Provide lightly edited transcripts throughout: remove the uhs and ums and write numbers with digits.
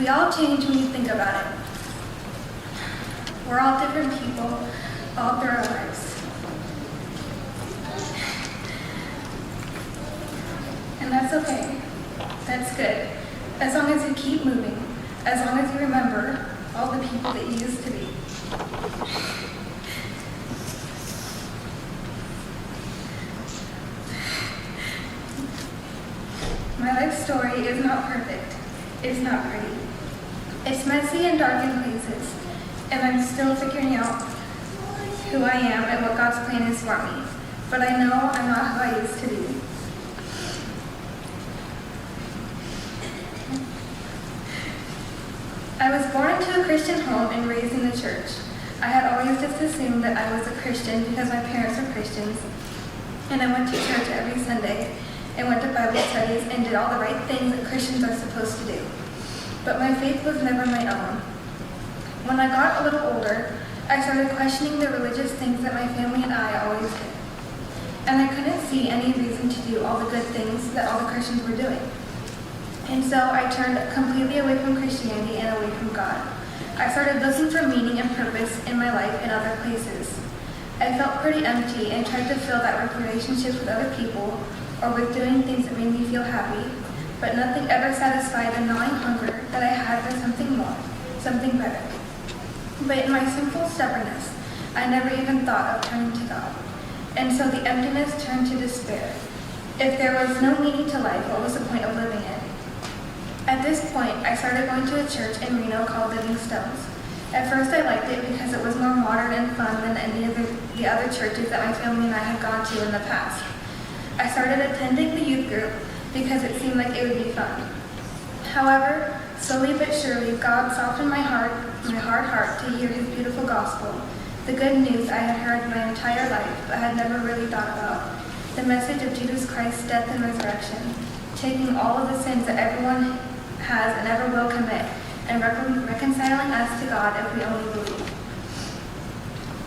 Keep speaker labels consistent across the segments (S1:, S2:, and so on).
S1: We all change when you think about it. We're all different people all through our lives. And that's okay. That's good. As long as you keep moving. As long as you remember all the people that you used to be. My life story is not perfect. It's not pretty. It's messy and dark in places, and I'm still figuring out who I am and what God's plan is for me. But I know I'm not who I used to be. I was born into a Christian home and raised in the church. I had always just assumed that I was a Christian because my parents were Christians, and I went to church every Sunday and went to Bible studies and did all the right things that Christians are supposed to do. But my faith was never my own. When I got a little older, I started questioning the religious things that my family and I always did. And I couldn't see any reason to do all the good things that all the Christians were doing. And so I turned completely away from Christianity and away from God. I started looking for meaning and purpose in my life in other places. I felt pretty empty and tried to fill that with relationships with other people or with doing things that made me feel happy, but nothing ever satisfied the gnawing hunger that I had for something more, something better. But in my sinful stubbornness, I never even thought of turning to God. And so the emptiness turned to despair. If there was no meaning to life, what was the point of living it? At this point, I started going to a church in Reno called Living Stones. At first, I liked it because it was more modern and fun than any of the other churches that my family and I had gone to in the past. I started attending the youth group because it seemed like it would be fun. However, slowly but surely, God softened my hard heart to hear his beautiful gospel, the good news I had heard my entire life but had never really thought about, the message of Jesus Christ's death and resurrection, taking all of the sins that everyone has and ever will commit, and reconciling us to God if we only believe.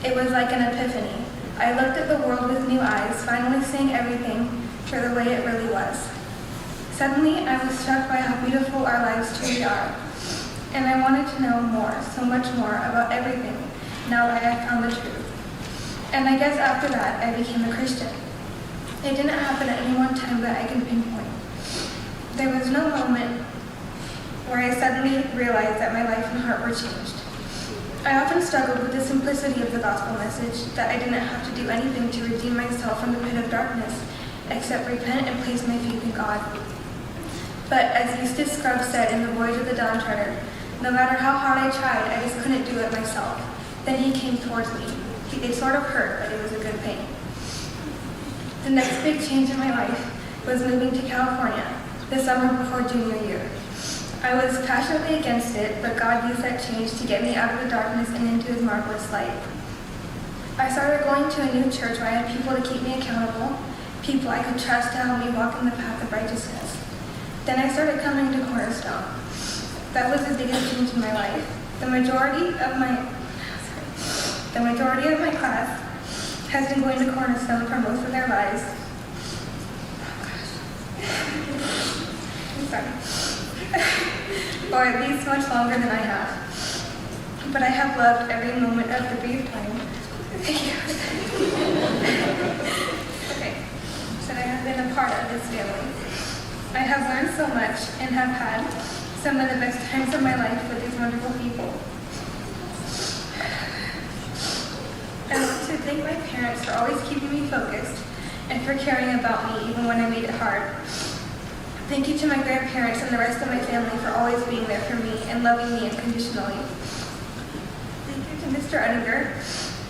S1: It was like an epiphany. I looked at the world with new eyes, finally seeing everything for the way it really was. Suddenly, I was struck by how beautiful our lives truly are, and I wanted to know more, so much more, about everything, now that I had found the truth. And I guess after that, I became a Christian. It didn't happen at any one time that I can pinpoint. There was no moment where I suddenly realized that my life and heart were changed. I often struggled with the simplicity of the gospel message, that I didn't have to do anything to redeem myself from the pit of darkness, except repent and place my faith in God. But as Eustace Scruggs said in The Voyage of the Dawn Treader, no matter how hard I tried, I just couldn't do it myself. Then he came towards me. It sort of hurt, but it was a good pain. The next big change in my life was moving to California, the summer before junior year. I was passionately against it, but God used that change to get me out of the darkness and into his marvelous light. I started going to a new church where I had people to keep me accountable, people I could trust to help me walk in the path of righteousness. Then I started coming to Cornerstone. That was the biggest change in my life. The majority of my class has been going to Cornerstone for most of their lives. I'm sorry. Or at least much longer than I have. But I have loved every moment of the brief time. Thank you. Okay, that I have been a part of this family. I have learned so much and have had some of the best times of my life with these wonderful people. I want to thank my parents for always keeping me focused and for caring about me even when I made it hard. Thank you to my grandparents and the rest of my family for always being there for me and loving me unconditionally. Thank you to Mr. Ettinger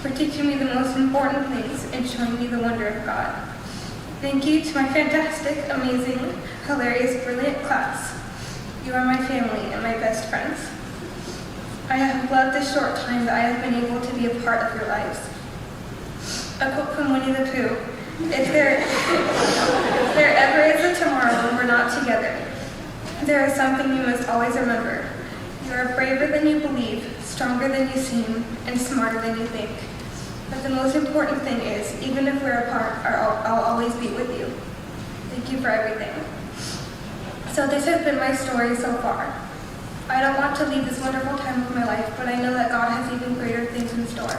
S1: for teaching me the most important things and showing me the wonder of God. Thank you to my fantastic, amazing, hilarious, brilliant class. You are my family and my best friends. I have loved the short time that I have been able to be a part of your lives. A quote from Winnie the Pooh: If there ever is a tomorrow when we're not together, there is something you must always remember. You are braver than you believe, stronger than you seem, and smarter than you think. But the most important thing is, even if we're apart, I'll always be with you. Thank you for everything. So this has been my story so far. I don't want to leave this wonderful time of my life, but I know that God has even greater things in store.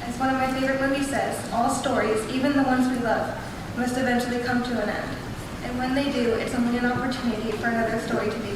S1: As one of my favorite movies says, all stories, even the ones we love, must eventually come to an end. And when they do, it's only an opportunity for another story to be